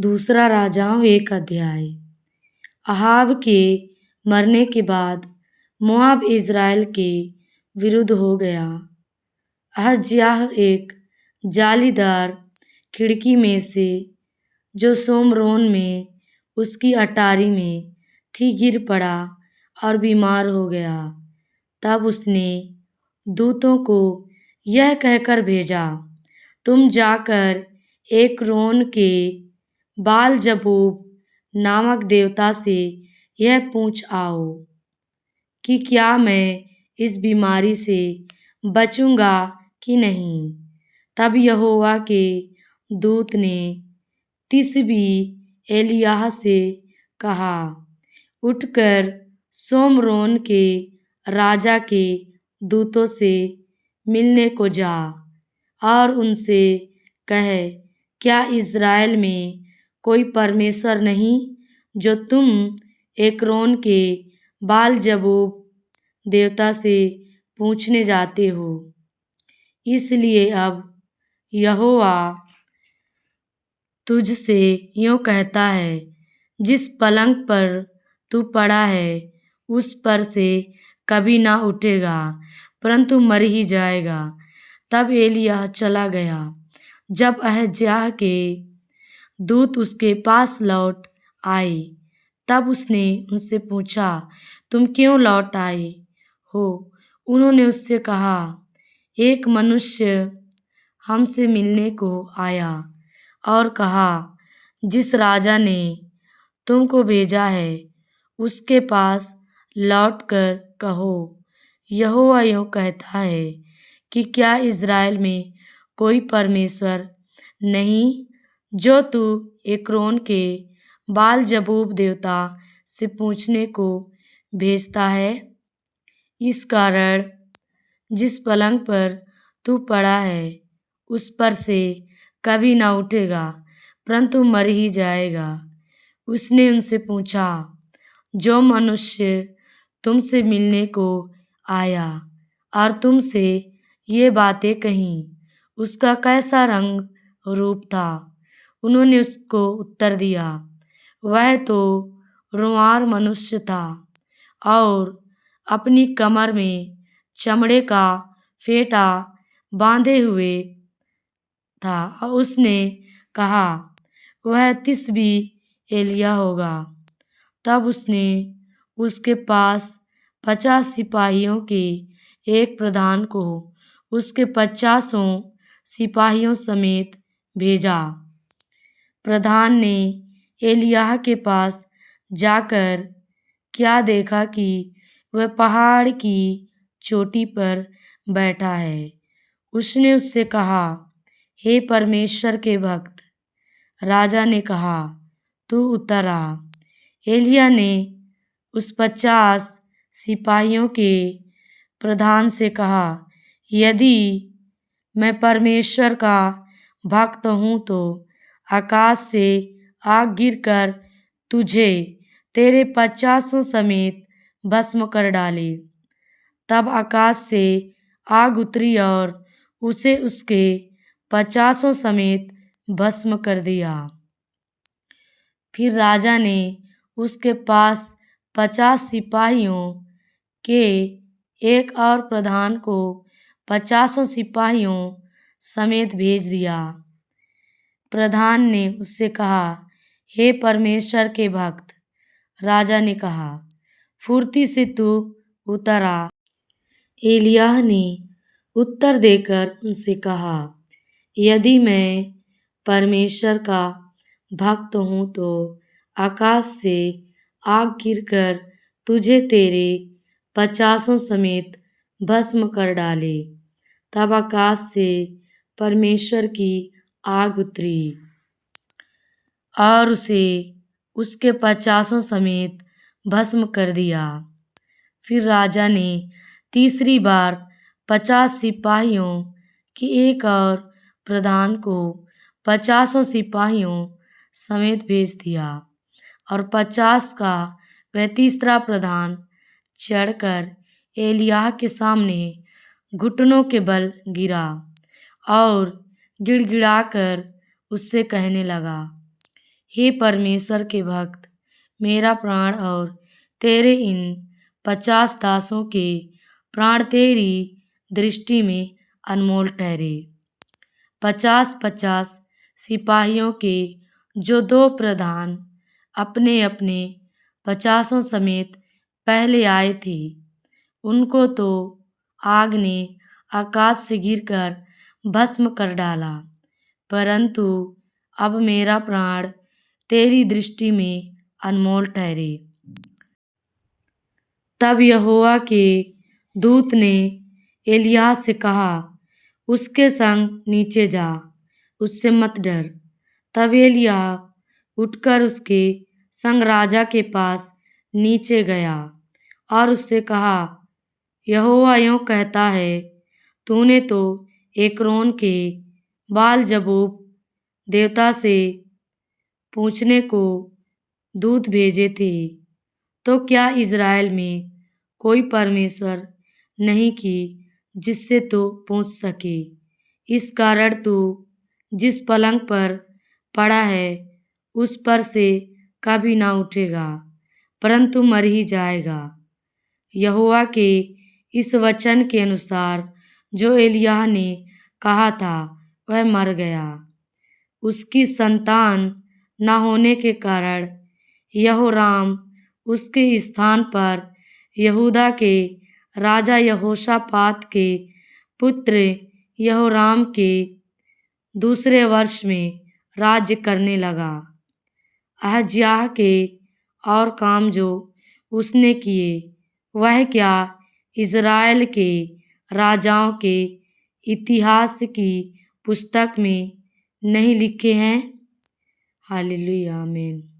दूसरा राजाओं 1 अध्याय। अहाब के मरने के बाद मोआब इज़राइल के विरुद्ध हो गया। अहज्याह एक जालीदार खिड़की में से जो सोमरोन में उसकी अटारी में थी गिर पड़ा और बीमार हो गया। तब उसने दूतों को यह कहकर भेजा, तुम जाकर एक्रोन के बाल-जबूब नामक देवता से यह पूछ आओ कि क्या मैं इस बीमारी से बचूंगा कि नहीं। तब यहोवा के दूत ने तिशबी एलिय्याह से कहा, उठकर सोमरोन के राजा के दूतों से मिलने को जा और उनसे कह, क्या इज़राइल में कोई परमेश्वर नहीं जो तुम एक्रोन के बाल-जबूब देवता से पूछने जाते हो। इसलिए अब यहोवा तुझसे यूँ कहता है, जिस पलंग पर तू पड़ा है उस पर से कभी ना उठेगा, परंतु मर ही जाएगा। तब एलिय्याह चला गया। जब अहज्याह के दूत उसके पास लौट आए, तब उसने उनसे पूछा, तुम क्यों लौट आए हो। उन्होंने उससे कहा, एक मनुष्य हमसे मिलने को आया और कहा, जिस राजा ने तुमको भेजा है उसके पास लौटकर कहो, यहोवा यूँ कहता है कि क्या इज़राइल में कोई परमेश्वर नहीं जो तू एक्रोन के बाल-जबूब देवता से पूछने को भेजता है। इस कारण जिस पलंग पर तू पड़ा है उस पर से कभी ना उठेगा, परंतु मर ही जाएगा। उसने उनसे पूछा, जो मनुष्य तुमसे मिलने को आया और तुमसे ये बातें कहीं, उसका कैसा रंग रूप था। उन्होंने उसको उत्तर दिया, वह तो रुआँर मनुष्य था और अपनी कमर में चमड़े का फेटा बांधे हुए था। और उसने कहा, वह तिशबी एलिय्याह होगा। तब उसने उसके पास 50 सिपाहियों के एक प्रधान को उसके 50 सिपाहियों समेत भेजा। प्रधान ने एलिय्याह के पास जाकर क्या देखा कि वह पहाड़ की चोटी पर बैठा है। उसने उससे कहा, हे परमेश्वर के भक्त। राजा ने कहा, तू उतर आ। एलिय्याह ने उस 50 सिपाहियों के प्रधान से कहा, यदि मैं परमेश्वर का भक्त हूँ तो आकाश से आग गिरकर तुझे तेरे 50 समेत भस्म कर डाले। तब आकाश से आग उतरी और उसे उसके 50 समेत भस्म कर दिया। फिर राजा ने उसके पास 50 सिपाहियों के एक और प्रधान को 50 सिपाहियों समेत भेज दिया। प्रधान ने उससे कहा, हे परमेश्वर के भक्त। राजा ने कहा, फुर्ती से तू उतर आ। एलिय्याह ने उत्तर देकर उनसे कहा, यदि मैं परमेश्वर का भक्त हूँ तो आकाश से आग गिरकर तुझे तेरे 50 समेत भस्म कर डाले। तब आकाश से परमेश्वर की आग उतरी और उसे उसके 50 समेत भस्म कर दिया। फिर राजा ने तीसरी बार 50 सिपाहियों के एक और प्रधान को 50 सिपाहियों समेत भेज दिया और 50 का वह तीसरा प्रधान चढ़कर एलिय्याह के सामने घुटनों के बल गिरा और गिड़गिड़ाकर उससे कहने लगा, हे परमेश्वर के भक्त, मेरा प्राण और तेरे इन 50 दासों के प्राण तेरी दृष्टि में अनमोल ठहरे। 50-50 सिपाहियों के जो 2 प्रधान अपने अपने 50 समेत पहले आए थे, उनको तो आग ने आकाश से गिरकर भस्म कर डाला, परंतु अब मेरा प्राण तेरी दृष्टि में अनमोल ठहरे। तब यहोवा के दूत ने एलिय्याह से कहा, उसके संग नीचे जा, उससे मत डर। तब एलिय्याह उठकर उसके संग राजा के पास नीचे गया और उससे कहा, यहोवा यूँ कहता है, तूने तो एक्रोन के बाल-जबूब देवता से पूछने को दूत भेजे थे, तो क्या इज़राइल में कोई परमेश्वर नहीं कि जिससे तो पूछ सके? इस कारण तू जिस पलंग पर पड़ा है उस पर से कभी ना उठेगा, परंतु मर ही जाएगा। यहोवा के इस वचन के अनुसार जो एलिय्याह ने कहा था वह मर गया। उसकी संतान न होने के कारण यहोराम उसके स्थान पर यहूदा के राजा यहोशापात के पुत्र यहोराम के दूसरे वर्ष में राज्य करने लगा। अहज्याह के और काम जो उसने किए वह क्या इज़राइल के राजाओं के इतिहास की पुस्तक में नहीं लिखे हैं? हालेलुया, आमीन।